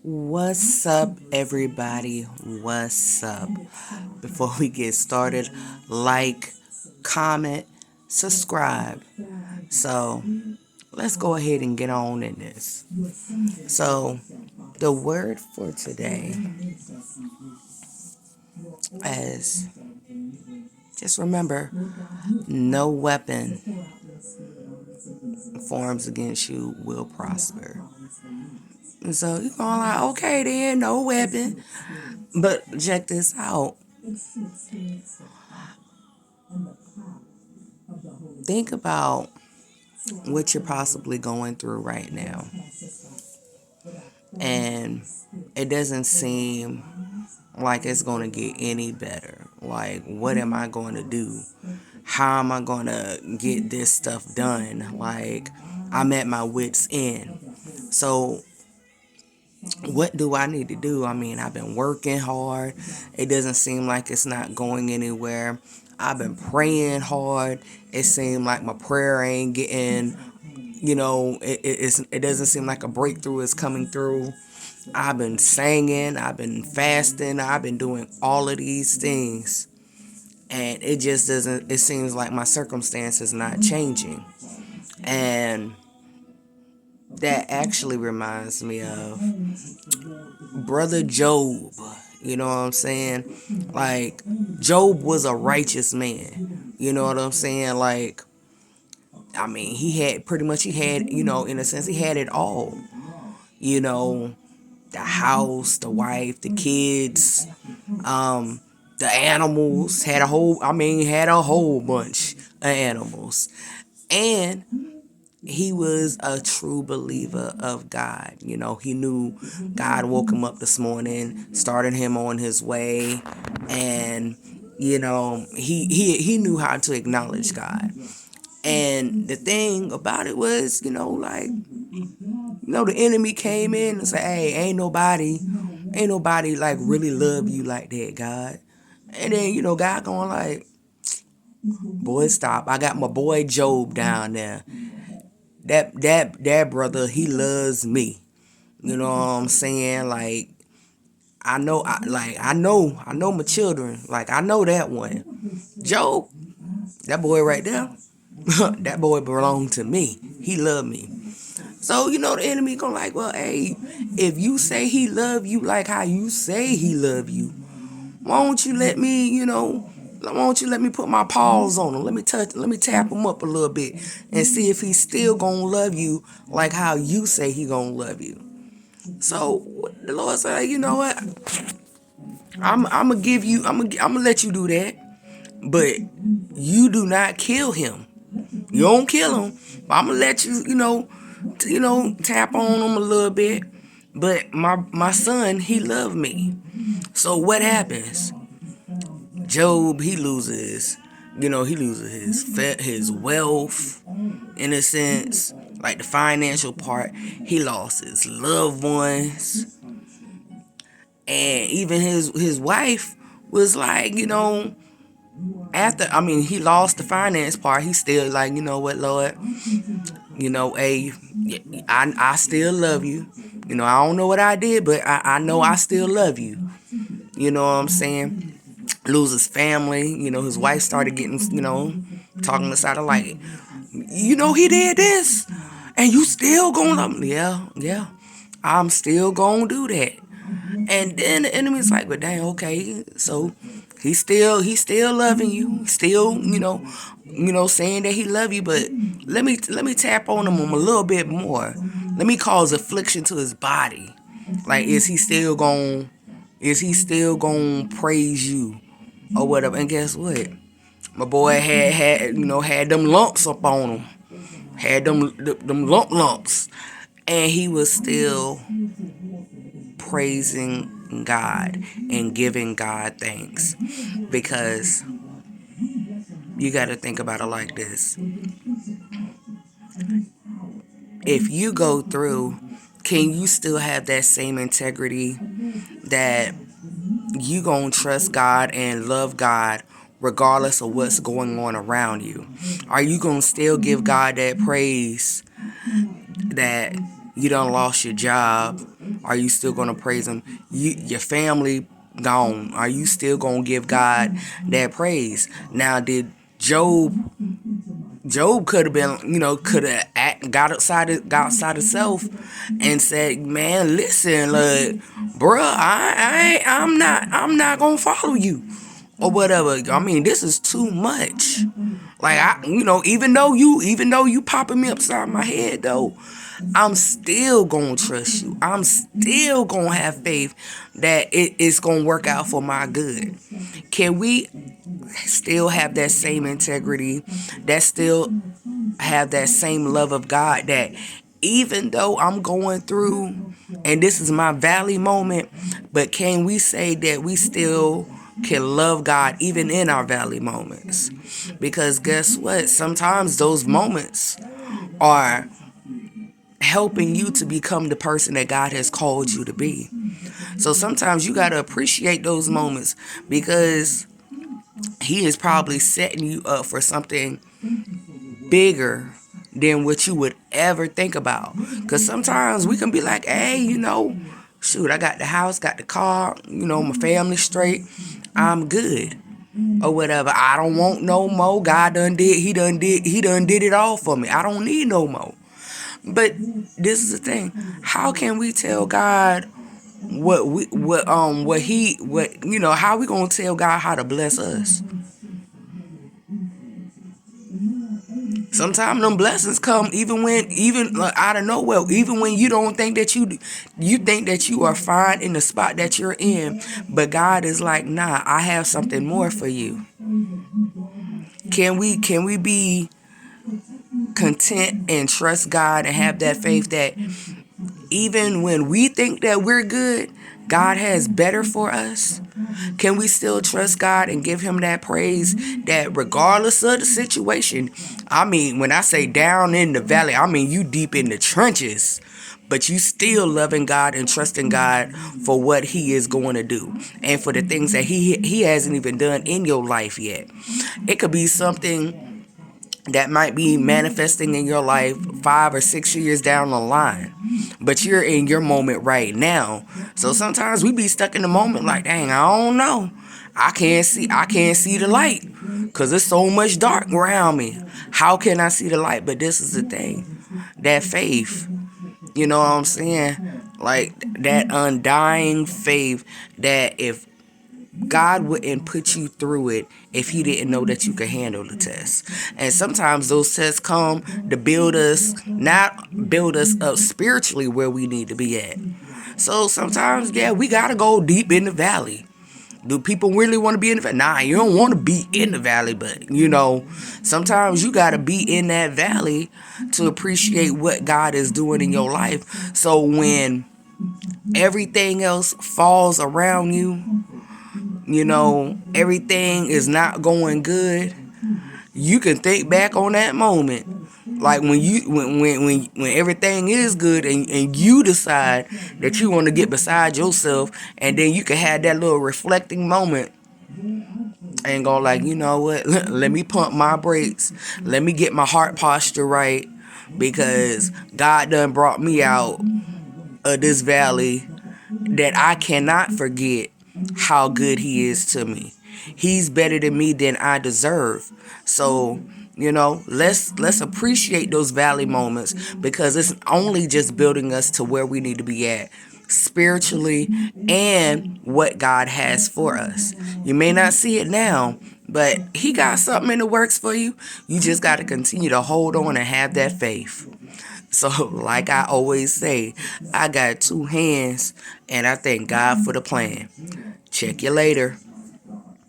What's up, everybody? What's up? Before we get started, like, comment, subscribe. So, let's go ahead and get on in this. So, the word for today is just remember no weapon forms against you will prosper. And so, you're going like, okay, then, no weapon. But check this out. Think about what you're possibly going through right now. And it doesn't seem like it's going to get any better. Like, what am I going to do? How am I going to get this stuff done? Like, I'm at my wits' end. So, what do I need to do? I mean, I've been working hard. It doesn't seem like it's not going anywhere. I've been praying hard. It seems like my prayer ain't getting, it doesn't seem like a breakthrough is coming through. I've been singing. I've been fasting. I've been doing all of these things. And it just doesn't, it seems like my circumstance is not changing. And that actually reminds me of Brother Job. You know what I'm saying? Like, Job was a righteous man. You know what I'm saying? Like, I mean, he had, in a sense, he had it all. You know, the house, the wife, the kids, the animals, had a whole bunch of animals. And he was a true believer of God. You know, he knew God woke him up this morning, started him on his way, and he knew how to acknowledge God. And the thing about it was, the enemy came in and said, "Hey, ain't nobody like really love you like that, God." And then God going like, "Boy, stop! I got my boy Job down there. That brother, he loves me. You know what I'm saying? Like, I know my children. Like, I know that one. Job, that boy right there, that boy belonged to me. He loved me." So, the enemy going like, well, hey, if you say he love you like how you say he love you, why don't you let me, why don't you let me put my paws on him? Let me tap him up a little bit and see if he's still gonna love you like how you say he gonna love you. So the Lord said, you know what? I'm gonna give you, I'm gonna let you do that, but you do not kill him. You don't kill him. But I'm gonna let you, tap on him a little bit. But my son, he loved me. So what happens? Job, he loses his wealth, in a sense, like the financial part. He lost his loved ones, and even his wife was like, he lost the finance part. He still like, you know what, Lord, hey, I still love you. I don't know what I did, but I know I still love you. You know what I'm saying? Lose his family. His wife started getting, talking the side of like, he did this, and you still gonna love him. Yeah, I'm still gonna do that. And then the enemy's like, but dang, okay, so he's still loving you, still, saying that he love you, but let me tap on him a little bit more. Let me cause affliction to his body. Like, is he still gonna praise you or whatever? And guess what? My boy had them lumps up on him, had them lumps, and he was still praising God and giving God thanks. Because you got to think about it like this: if you go through, can you still have that same integrity that you gonna trust God and love God regardless of what's going on around you? Are you gonna still give God that praise that you done lost your job? Are you still gonna praise him? Your family gone. Are you still gonna give God that praise? Now, did Job could have been, could have got outside himself and said, "Man, listen, look, bruh, I'm not gonna follow you or whatever. I mean, this is too much. Like even though you popping me upside my head though, I'm still gonna trust you. I'm still gonna have faith that it's gonna work out for my good." Can we still have that same integrity, that still have that same love of God, that even though I'm going through and this is my valley moment, but can we say that we still can love God even in our valley moments? Because guess what? Sometimes those moments are helping you to become the person that God has called you to be. So sometimes you got to appreciate those moments, because he is probably setting you up for something bigger than what you would ever think about. Because sometimes we can be like, hey, shoot, I got the house, got the car, my family straight, I'm good, or whatever. I don't want no more. God he done did it all for me. I don't need no more. But this is the thing. How can we tell God how we gonna tell God how to bless us? Sometimes them blessings come even like, out of nowhere, even when you don't think that you think that you are fine in the spot that you're in, but God is like, nah, I have something more for you. Can we be content and trust God and have that faith that even when we think that we're good, God has better for us? Can we still trust God and give him that praise, that regardless of the situation? I mean, when I say down in the valley, I mean you deep in the trenches, but you still loving God and trusting God for what he is going to do and for the things that he hasn't even done in your life yet. It could be something that might be manifesting in your life 5 or 6 years down the line, but you're in your moment right now. So sometimes we be stuck in the moment like, dang, I don't know, I can't see the light because there's so much dark around me. How can I see the light? But this is the thing, that faith, you know what I'm saying, like that undying faith, that if God wouldn't put you through it if he didn't know that you could handle the test. And sometimes those tests come to build us, not build us up spiritually where we need to be at. So sometimes, yeah, we got to go deep in the valley. Do people really want to be in the valley? Nah, you don't want to be in the valley, but sometimes you got to be in that valley to appreciate what God is doing in your life. So when everything else falls around you, everything is not going good, you can think back on that moment, like when everything is good, and you decide that you want to get beside yourself, and then you can have that little reflecting moment and go like, you know what, let me pump my brakes, let me get my heart posture right, because God done brought me out of this valley, that I cannot forget how good he is to me. He's better than me than I deserve. So, let's appreciate those valley moments, because it's only just building us to where we need to be at spiritually and what God has for us. You may not see it now, but he got something in the works for you. You just got to continue to hold on and have that faith. So, like I always say, I got two hands, and I thank God for the plan. Check you later.